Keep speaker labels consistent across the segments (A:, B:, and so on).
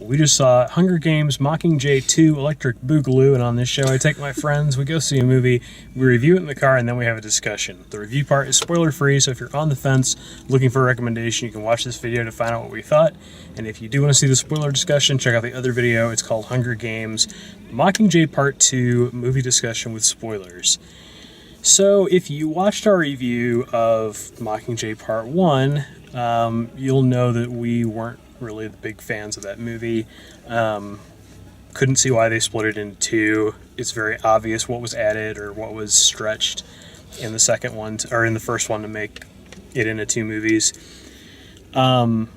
A: We just saw Hunger Games, Mockingjay 2, Electric Boogaloo, and on this show I take my friends, we go see a movie, we review it in the car, and then we have a discussion. The review part is spoiler-free, so if you're on the fence looking for a recommendation, you can watch this video to find out what we thought. And if you do want to see the spoiler discussion, check out the other video. It's called Hunger Games, Mockingjay Part 2, movie discussion with spoilers. So if you watched our review of Mockingjay Part 1, you'll know that we weren't really the big fans of that movie. Couldn't see why they split it into two. It's very obvious what was added or what was stretched in the second one, or in the first one, to make it into two movies. And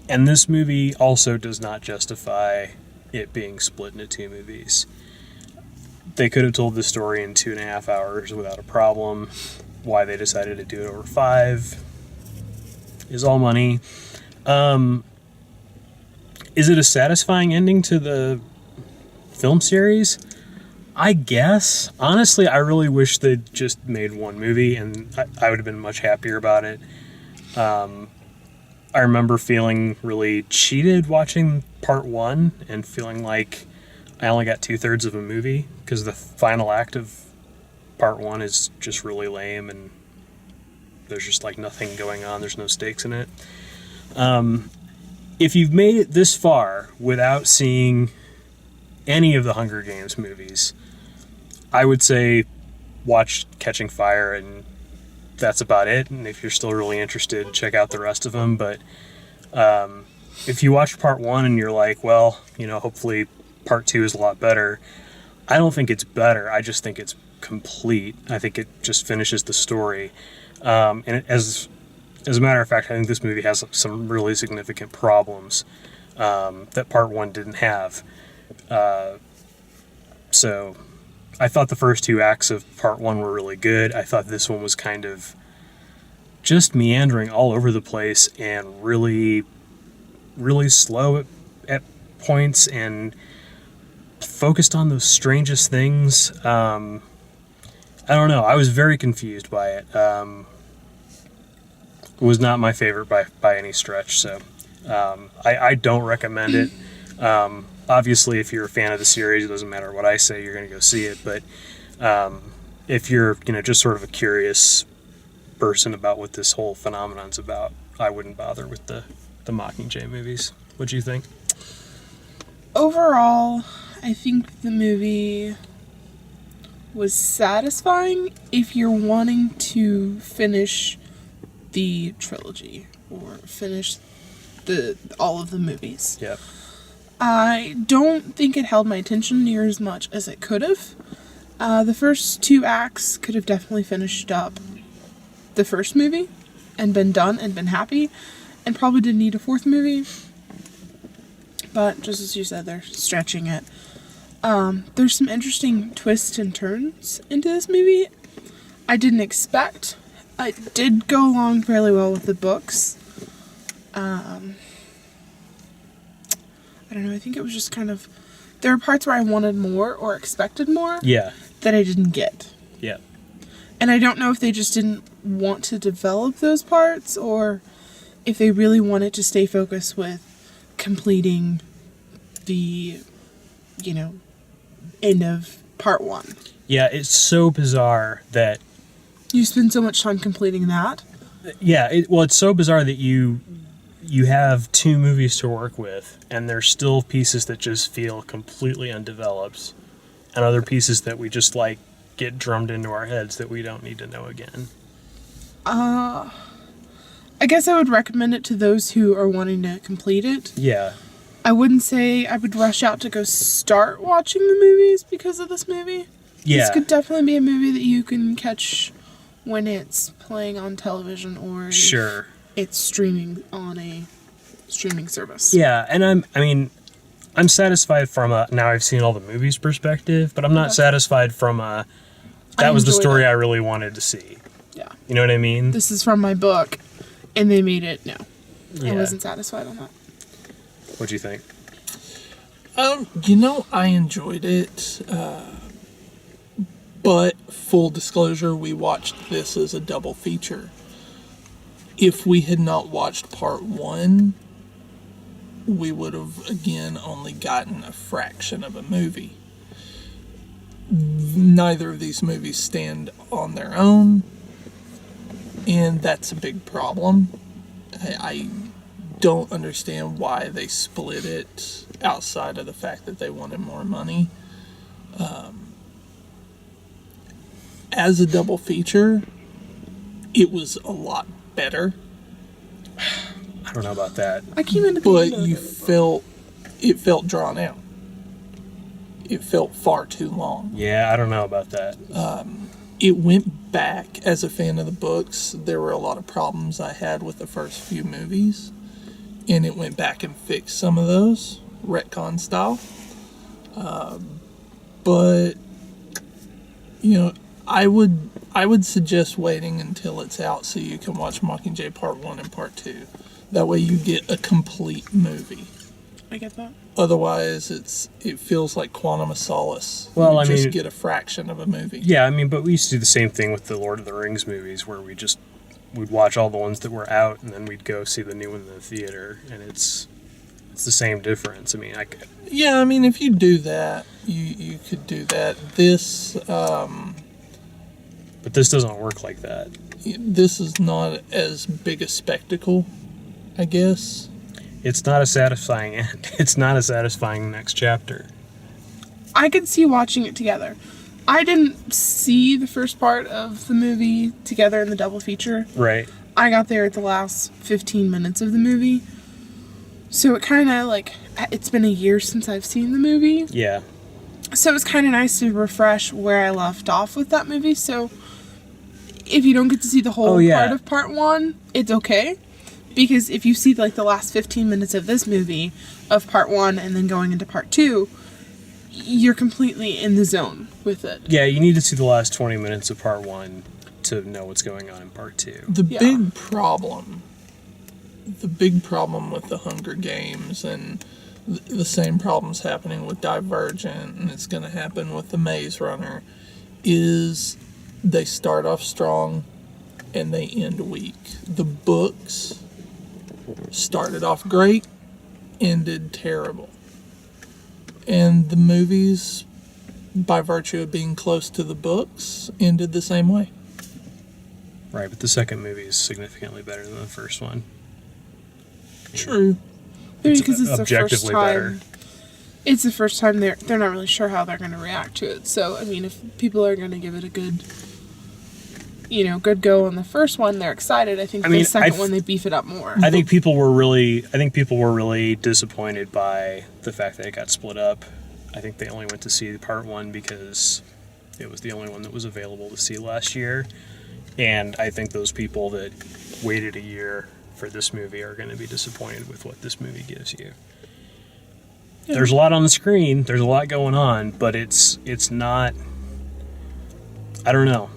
A: this movie also does not justify it being split into two movies. They could have told the story in 2.5 hours without a problem. Why they decided to do it over 5 is all money. Is it a satisfying ending to the film series? I guess. Honestly, I really wish they'd just made one movie, and I would have been much happier about it. I remember feeling really cheated watching Part 1 and feeling like I only got 2/3 of a movie because the final act of Part 1 is just really lame and there's just like nothing going on. There's no stakes in it. If you've made it this far without seeing any of the Hunger Games movies, I would say watch Catching Fire, and that's about it. And if you're still really interested, check out the rest of them. But if you watch Part 1 and you're like, well, hopefully Part 2 is a lot better, I don't think it's better. I just think it's complete. I think it just finishes the story. And as a matter of fact, I think this movie has some really significant problems that Part 1 didn't have. So I thought the first 2 acts of Part 1 were really good. I thought this one was kind of just meandering all over the place and really, really slow at points and focused on those strangest things. I don't know. I was very confused by it. It was not my favorite by any stretch, so I don't recommend it. Obviously, if you're a fan of the series, it doesn't matter what I say, you're going to go see it. But if you're just sort of a curious person about what this whole phenomenon's about, I wouldn't bother with the Mockingjay movies. What do you think?
B: Overall, I think the movie was satisfying if you're wanting to finish the trilogy or finish all of the movies.
A: Yep.
B: I don't think it held my attention near as much as it could have. The first 2 acts could have definitely finished up the first movie and been done and been happy, and probably didn't need a 4th movie. But just as you said, they're stretching it. There's some interesting twists and turns into this movie I didn't expect. It did go along fairly well with the books. I don't know, I think it was just kind of... There were parts where I wanted more or expected more.
A: Yeah.
B: That I didn't get.
A: Yeah.
B: And I don't know if they just didn't want to develop those parts, or if they really wanted to stay focused with completing the, end of Part 1.
A: Yeah, it's so bizarre that...
B: You spend so much time completing that.
A: Yeah, it's so bizarre that you have 2 movies to work with, and there's still pieces that just feel completely undeveloped, and other pieces that we just, get drummed into our heads that we don't need to know again.
B: I guess I would recommend it to those who are wanting to complete it.
A: Yeah.
B: I wouldn't say I would rush out to go start watching the movies because of this movie.
A: Yeah.
B: This could definitely be a movie that you can catch when it's playing on television, or
A: sure,
B: it's streaming on a streaming service.
A: Yeah, and I'm satisfied from a now I've seen all the movies perspective, but I'm not satisfied from a that was the story I really wanted to see.
B: Yeah.
A: You know what I mean?
B: This is from my book, and they made it. No.
A: Yeah.
B: I wasn't satisfied on that.
A: What do you think?
C: I enjoyed it. But full disclosure, we watched this as a double feature. If we had not watched Part 1, we would have, again, only gotten a fraction of a movie. Neither of these movies stand on their own, and that's a big problem. I don't understand why they split it outside of the fact that they wanted more money. As a double feature, it was a lot better.
A: I don't know about that.
B: I came into
C: But it felt drawn out. It felt far too long.
A: Yeah, I don't know about that.
C: It went back, as a fan of the books, there were a lot of problems I had with the first few movies, and it went back and fixed some of those, retcon style. But, I would suggest waiting until it's out so you can watch Mockingjay Part 1 and Part 2. That way you get a complete movie.
B: I get that.
C: Otherwise, it feels like Quantum of Solace.
A: Well,
C: you
A: I
C: just
A: mean,
C: get a fraction of a movie.
A: Yeah, I mean, but we used to do the same thing with the Lord of the Rings movies, where we'd watch all the ones that were out, and then we'd go see the new one in the theater, and it's the same difference. I mean,
C: Yeah, I mean, if you do that, you could do that. This
A: but this doesn't work like that.
C: this is not as big a spectacle, I guess.
A: It's not a satisfying end. It's not a satisfying next chapter.
B: I could see watching it together. I didn't see the first part of the movie together in the double feature.
A: Right.
B: I got there at the last 15 minutes of the movie. So it kind of it's been a year since I've seen the movie.
A: Yeah.
B: So it was kind of nice to refresh where I left off with that movie. So if you don't get to see the whole part of part 1, it's okay. Because if you see the last 15 minutes of this movie of part 1 and then going into part 2, you're completely in the zone with it.
A: Yeah, you need to see the last 20 minutes of part 1 to know what's going on in part 2.
C: The big problem with the Hunger Games, and the same problems happening with Divergent, and it's going to happen with the Maze Runner, is they start off strong and they end weak. The books started off great, ended terrible. And the movies, by virtue of being close to the books, ended the same way.
A: Right, but the second movie is significantly better than the first one.
C: True.
B: Maybe because it's the first
A: objectively
B: time.
A: better.
B: It's the first time they're not really sure how they're going to react to it. So I mean, if people are going to give it a good go on the first one, they're excited. I think the second one they beef it up more.
A: I think people were really disappointed by the fact that it got split up. I think they only went to see part 1 because it was the only one that was available to see last year. And I think those people that waited a year for this movie are going to be disappointed with what this movie gives you. Yeah. There's a lot on the screen, there's a lot going on, but it's not, I don't know,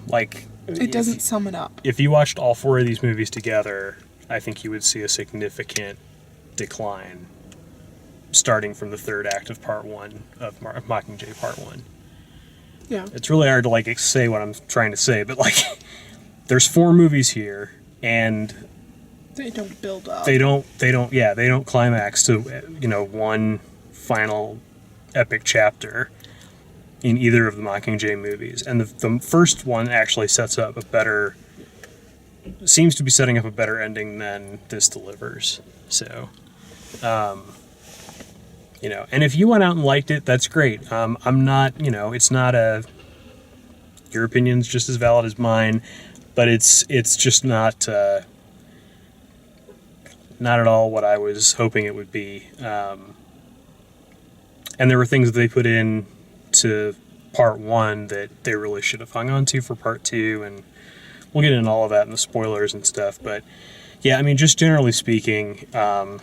B: it doesn't sum it up.
A: If you watched all 4 of these movies together, I think you would see a significant decline starting from the third act of part 1 of Mockingjay Part 1.
B: Yeah.
A: It's really hard to say what I'm trying to say, but there's 4 movies here, and
B: they don't build up.
A: They don't climax to one final epic chapter in either of the Mockingjay movies. And the first one actually seems to be setting up a better ending than this delivers. So, and if you went out and liked it, that's great. I'm not, it's not your opinion's just as valid as mine, but it's just not at all what I was hoping it would be. And there were things that they put in to part 1 that they really should have hung on to for part 2, and we'll get into all of that in the spoilers and stuff. But yeah, I mean, just generally speaking, I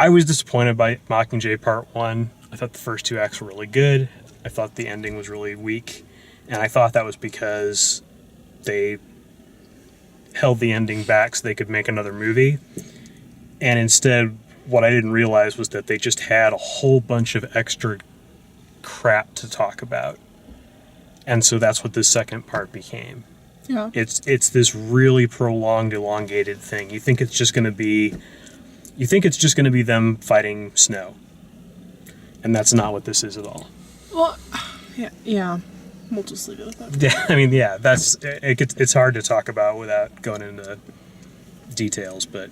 A: was disappointed by Mockingjay Part 1. I thought the first 2 acts were really good. I thought the ending was really weak, and I thought that was because they held the ending back so they could make another movie. And instead, what I didn't realize was that they just had a whole bunch of extra crap to talk about. And so that's what this second part became.
B: Yeah.
A: It's this really prolonged, elongated thing. You think it's just going to be, You think it's just going to be them fighting snow, and that's not what this is at all.
B: Well, yeah. We'll just leave it with that.
A: Yeah, I mean, yeah, it's hard to talk about without going into details, but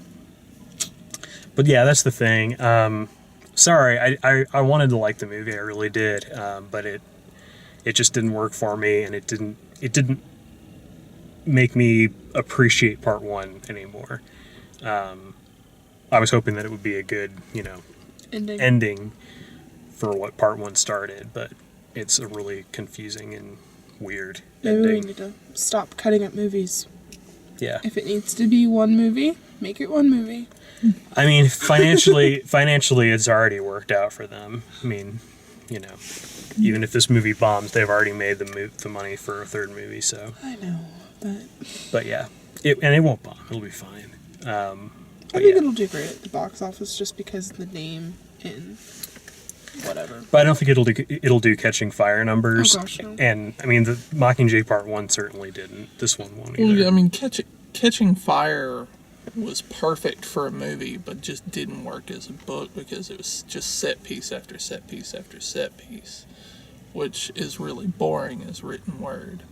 A: yeah, that's the thing. Sorry, I wanted to like the movie, I really did, but it just didn't work for me, and it didn't make me appreciate part one anymore. I was hoping that it would be a good, ending for what part one started, but it's a really confusing and weird
B: Maybe
A: ending.
B: we need to stop cutting up movies.
A: Yeah.
B: If it needs to be one movie, make it one movie.
A: I mean, financially, it's already worked out for them. I mean, even if this movie bombs, they've already made the money for a third movie. So
B: I know,
A: but yeah, it won't bomb. It'll be fine.
B: I think it'll do great at the box office just because of the name and whatever.
A: But I don't think it'll do Catching Fire numbers.
B: Oh gosh, no.
A: And I mean, the Mockingjay Part 1 certainly didn't. This one won't either.
C: Well, I mean, Catching Fire was perfect for a movie, but just didn't work as a book because it was just set piece after set piece after set piece, which is really boring as written word.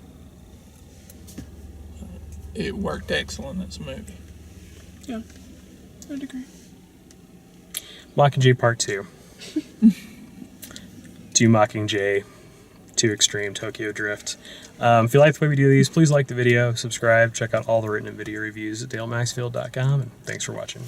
C: It worked excellent as a movie.
B: Yeah, I'd agree.
A: Mockingjay Part 2. 2 Mockingjay, 2 Extreme Tokyo Drift. If you like the way we do these, please like the video, subscribe, check out all the written and video reviews at dalemaxfield.com, and thanks for watching.